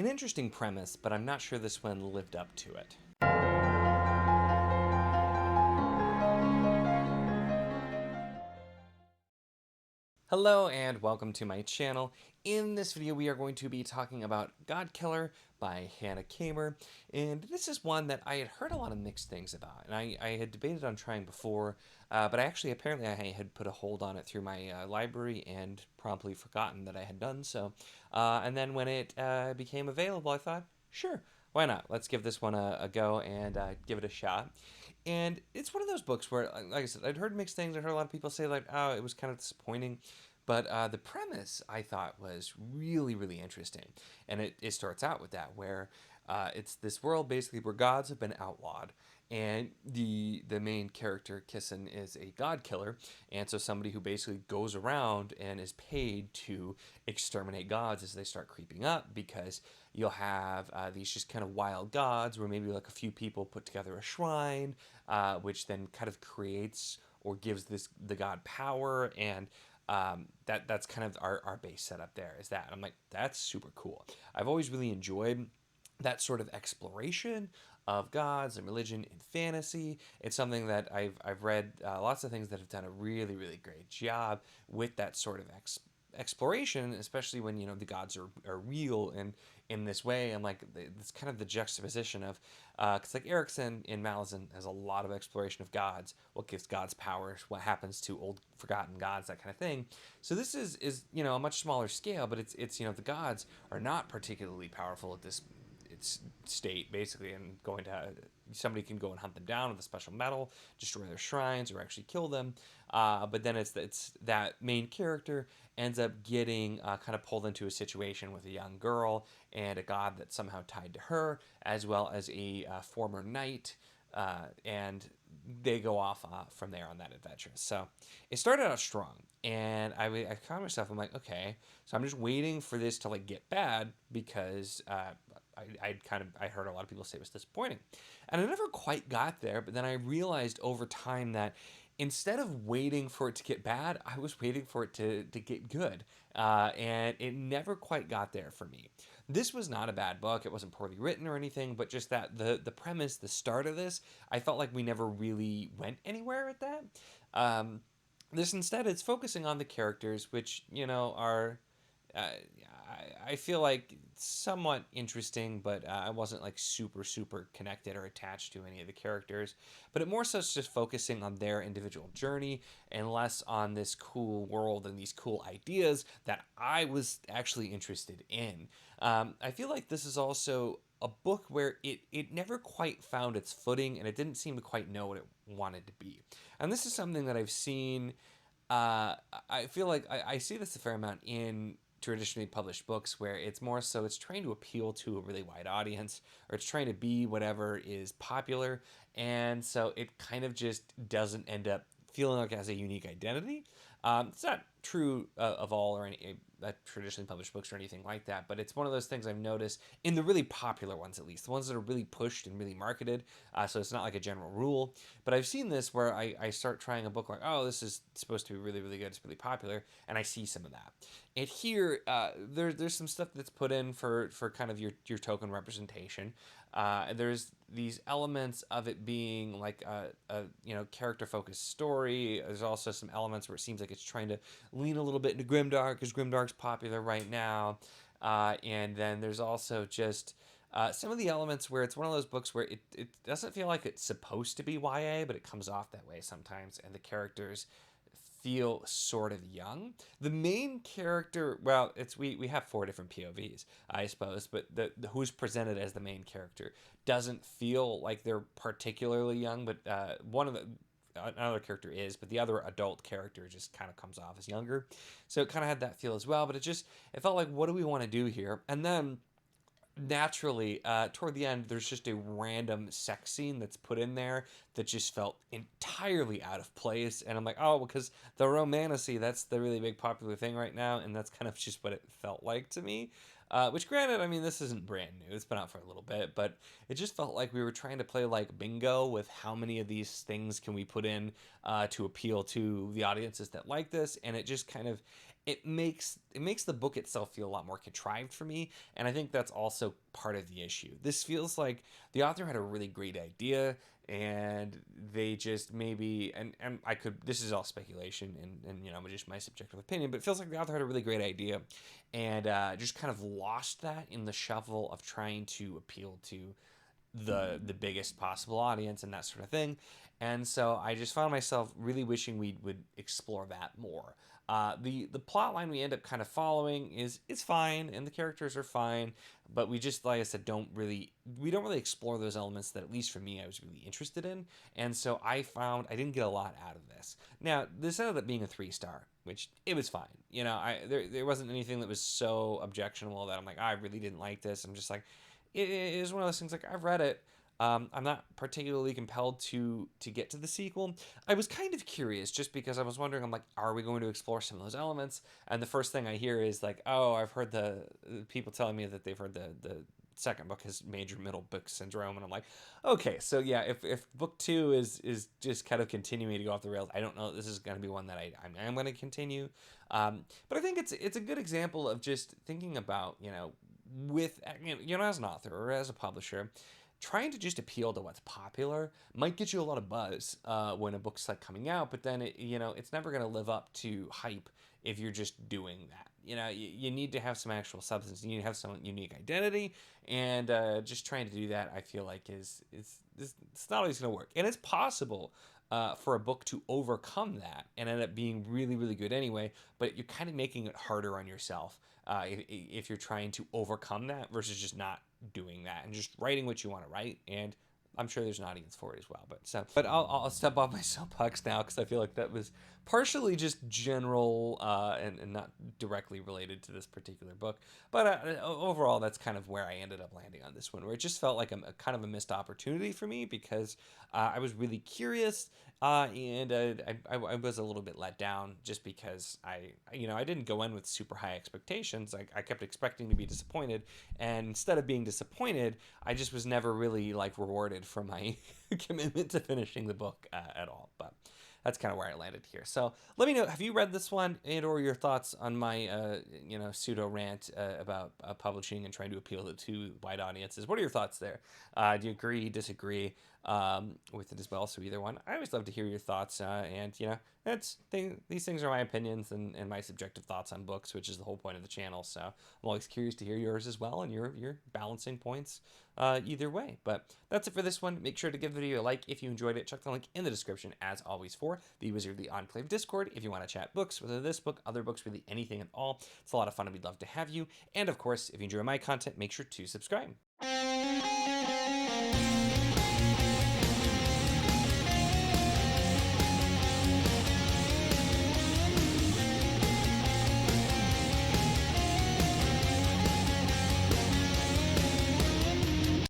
An interesting premise, but I'm not sure this one lived up to it. Hello and welcome to my channel. In this video we are going to be talking about Godkiller by Hannah Kamer, and this is one that I had heard a lot of mixed things about, and I had debated on trying before, but apparently I had put a hold on it through my library and promptly forgotten that I had done so, and then when it became available I thought, sure, why not? Let's give this one a go and give it a shot. And it's one of those books where, like I said, I'd heard mixed things. I heard a lot of people say, like, oh, it was kind of disappointing. But the premise, I thought, was really, really interesting. And it starts out with that, where it's this world, basically, where gods have been outlawed. And the main character, Kissin, is a god killer. And so somebody who basically goes around and is paid to exterminate gods as they start creeping up, because you'll have these just kind of wild gods where maybe like a few people put together a shrine, which then kind of creates or gives the god power, and that's kind of our base setup there is that. And I'm like, that's super cool. I've always really enjoyed that sort of exploration of gods and religion in fantasy. It's something that I've read lots of things that have done a really, really great job with that sort of exploration, especially when, you know, the gods are real and in this way. I'm like, it's kind of the juxtaposition of, because like Erickson in Malazan has a lot of exploration of gods, what gives gods power, what happens to old forgotten gods, that kind of thing. So this is you know, a much smaller scale, but it's you know, the gods are not particularly powerful at this state, basically, and going to somebody can go and hunt them down with a special metal, destroy their shrines, or actually kill them. But then it's that main character ends up getting kind of pulled into a situation with a young girl and a god that's somehow tied to her, as well as a former knight, and they go off from there on that adventure. So it started out strong, and I found myself, I'm like, okay, so I'm just waiting for this to like get bad, because I heard a lot of people say it was disappointing, and I never quite got there. But then I realized over time that instead of waiting for it to get bad, I was waiting for it to get good, and it never quite got there for me. This was not a bad book. It wasn't poorly written or anything, but just that the premise, the start of this, I felt like we never really went anywhere at that. This instead, it's focusing on the characters, which, you know, are I feel like somewhat interesting, but I wasn't like super connected or attached to any of the characters. But it more so is just focusing on their individual journey and less on this cool world and these cool ideas that I was actually interested in. I feel like this is also a book where it never quite found its footing, and it didn't seem to quite know what it wanted to be. And this is something that I've seen. I feel like I see this a fair amount in traditionally published books, where it's more so it's trying to appeal to a really wide audience, or it's trying to be whatever is popular, and so it kind of just doesn't end up feeling like it has a unique identity. It's not true of all or any traditionally published books or anything like that, but it's one of those things I've noticed in the really popular ones, at least the ones that are really pushed and really marketed. So it's not like a general rule, but I've seen this where I start trying a book like, oh, this is supposed to be really, really good, it's really popular, and I see some of that. And here, there's some stuff that's put in for kind of your token representation. There's these elements of it being like a you know, character focused story. There's also some elements where it seems like it's trying to lean a little bit into grimdark, because grimdark's popular right now. And then there's also just some of the elements where it's one of those books where it doesn't feel like it's supposed to be YA, but it comes off that way sometimes, and the characters feel sort of young. The main character, well, it's we have four different POVs, I suppose, but the who's presented as the main character doesn't feel like they're particularly young, but one of the another character is, but the other adult character just kind of comes off as younger. So it kind of had that feel as well, but it felt like, what do we want to do here? And then naturally, toward the end, there's just a random sex scene that's put in there that just felt entirely out of place. And I'm like, oh, because the romantasy, that's the really big popular thing right now. And that's kind of just what it felt like to me. Which, granted, I mean, this isn't brand new. It's been out for a little bit, but it just felt like we were trying to play like bingo with how many of these things can we put in to appeal to the audiences that like this. And it just kind of it makes the book itself feel a lot more contrived for me, and I think that's also part of the issue. This feels like the author had a really great idea, and they just maybe, and I could, this is all speculation and just my subjective opinion, but it feels like the author had a really great idea and just kind of lost that in the shuffle of trying to appeal to the biggest possible audience and that sort of thing. And so I just found myself really wishing we would explore that more. The plot line we end up kind of following is fine, and the characters are fine, but we just, like I said, don't really explore those elements that, at least for me, I was really interested in. And so I found I didn't get a lot out of this. Now, this ended up being a 3-star, which it was fine. There wasn't anything that was so objectionable that I'm like, I really didn't like this. I'm just like, it is one of those things, like, I've read it. I'm not particularly compelled to get to the sequel. I was kind of curious just because I was wondering, I'm like, are we going to explore some of those elements? And the first thing I hear is like, oh, I've heard the people telling me that they've heard the second book has major middle book syndrome. And I'm like, okay, so yeah, if book 2 is just kind of continuing to go off the rails, I don't know that this is going to be one that I'm going to continue. But I think it's a good example of just thinking about, with, as an author or as a publisher, trying to just appeal to what's popular might get you a lot of buzz when a book's like coming out, but then it's never going to live up to hype if you're just doing that. You need to have some actual substance. You need to have some unique identity, and just trying to do that, I feel like is it's not always going to work. And it's possible for a book to overcome that and end up being really, really good anyway, but you're kind of making it harder on yourself if you're trying to overcome that versus just not doing that and just writing what you want to write. And I'm sure there's an audience for it as well. But I'll step off my soapbox now because I feel like that was partially just general and not directly related to this particular book. But overall, that's kind of where I ended up landing on this one, where it just felt like a kind of a missed opportunity for me because I was really curious and I was a little bit let down just because I didn't go in with super high expectations. I kept expecting to be disappointed, and instead of being disappointed, I just was never really like rewarded for my commitment to finishing the book at all. But that's kind of where I landed here. So let me know, have you read this one, and or your thoughts on my pseudo rant about publishing and trying to appeal to wide audiences? What are your thoughts there? Do you agree, disagree with it as well? So either one. I always love to hear your thoughts, and these things are my opinions and my subjective thoughts on books, which is the whole point of the channel. So I'm always curious to hear yours as well, and your balancing points either way. But that's it for this one. Make sure to give the video a like if you enjoyed it. Check the link in the description as always for the Wizard of the Enclave Discord if you want to chat books, whether this book, other books, really anything at all. It's a lot of fun and we'd love to have you. And of course, if you enjoy my content, make sure to subscribe.